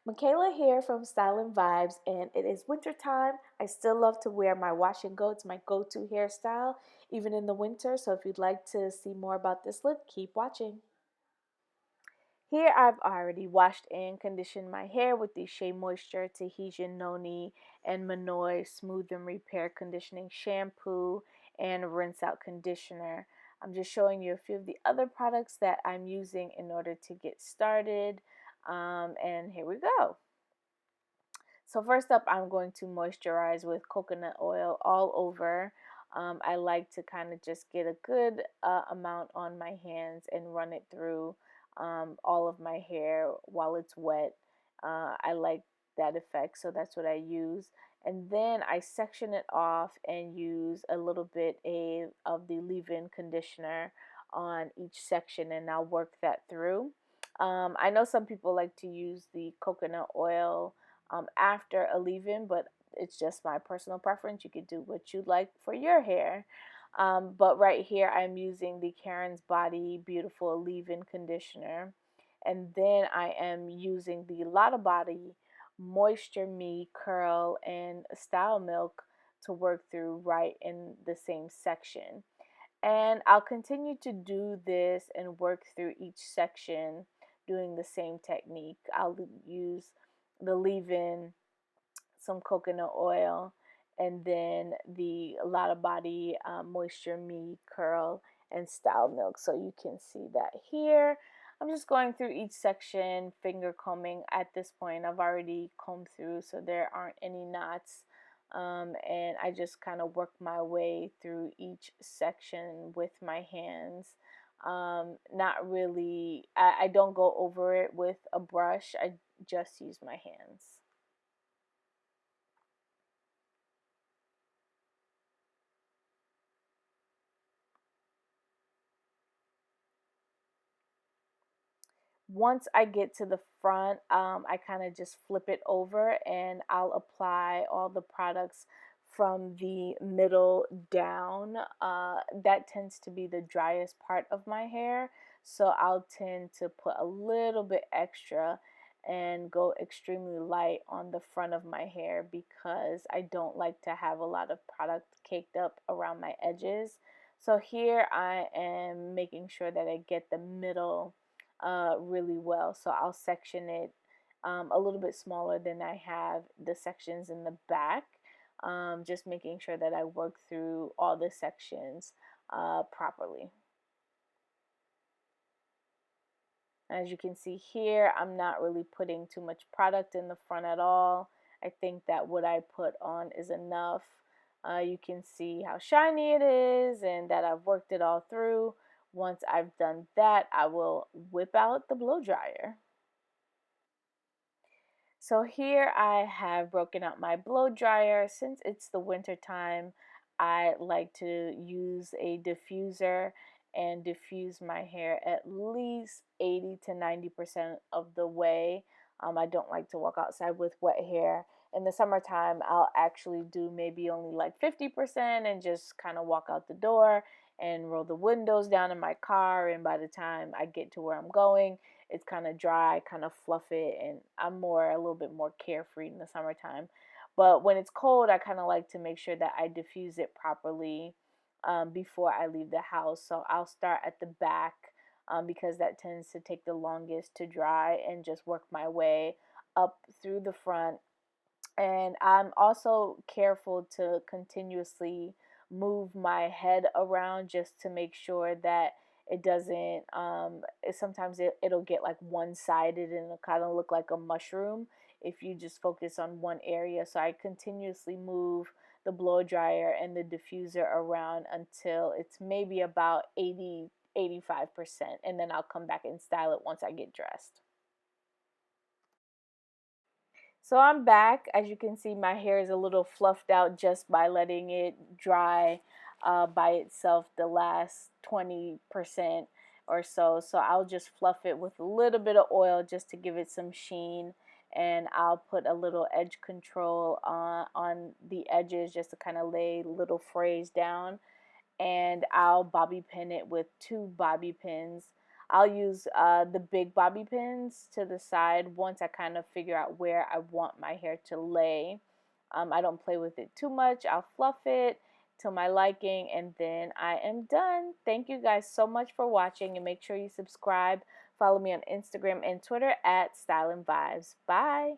Michaela here from Style and Vibes, and it is winter time. I still love to wear my wash and go. It's my go-to hairstyle, even in the winter. So if you'd like to see more about this look, keep watching. Here I've already washed and conditioned my hair with the SheaMoisture, Tahitian, Noni, and Monoi Smooth and Repair Conditioning Shampoo and Rinse Out Conditioner. I'm just showing you a few of the other products that I'm using in order to get started. And here we go. So first up, I'm going to moisturize with coconut oil all over. I like to kind of just get a good amount on my hands and run it through all of my hair while it's wet. I like that effect, so that's what I use. And then I section it off and use a little bit of the leave-in conditioner on each section, and I'll work that through. I know some people like to use the coconut oil after a leave-in, but it's just my personal preference. You could do what you like for your hair. But right here, I'm using the Karen's Body Beautiful Leave-In Conditioner. And then I am using the Lotta Body Moisture Me Curl and Style Milk to work through right in the same section. And I'll continue to do this and work through each section doing the same technique. I'll use the leave-in, some coconut oil, and then the Lotta Body Moisture Me Curl and Style Milk. So you can see that here. I'm just going through each section, finger combing. At this point, I've already combed through, so there aren't any knots. And I just kind of work my way through each section with my hands. Not really, I don't go over it with a brush. I just use my hands. Once I get to the front, I kind of just flip it over and I'll apply all the products from the middle down. That tends to be the driest part of my hair, so I'll tend to put a little bit extra and go extremely light on the front of my hair because I don't like to have a lot of product caked up around my edges. So here I am making sure that I get the middle really well. So I'll section it a little bit smaller than I have the sections in the back, just making sure that I work through all the sections properly. As you can see here, I'm not really putting too much product in the front at all. I think that what I put on is enough. You can see how shiny it is and that I've worked it all through. Once I've done that, I will whip out the blow dryer. So here I have broken out my blow dryer. Since it's the winter time, I like to use a diffuser and diffuse my hair at least 80 to 90% of the way. I don't like to walk outside with wet hair. In the summertime, I'll actually do maybe only like 50% and just kind of walk out the door and roll the windows down in my car. And by the time I get to where I'm going, it's kind of dry, kind of fluff it, and I'm a little bit more carefree in the summertime. But when it's cold, I kind of like to make sure that I diffuse it properly before I leave the house. So I'll start at the back because that tends to take the longest to dry, and just work my way up through the front. And I'm also careful to continuously move my head around just to make sure that it doesn't sometimes it'll get like one-sided and it'll kind of look like a mushroom if you just focus on one area. So I continuously move the blow dryer and the diffuser around until it's maybe about 80-85%, and then I'll come back and style it once I get dressed. So I'm back. As you can see, my hair is a little fluffed out just by letting it dry by itself the last 20% or so. So I'll just fluff it with a little bit of oil just to give it some sheen. And I'll put a little edge control on the edges just to kind of lay little frays down. And I'll bobby pin it with two bobby pins. I'll use the big bobby pins to the side once I kind of figure out where I want my hair to lay. I don't play with it too much. I'll fluff it to my liking, and then I am done. Thank you guys so much for watching, and make sure you subscribe. Follow me on Instagram and Twitter at Style and Vibes. Bye.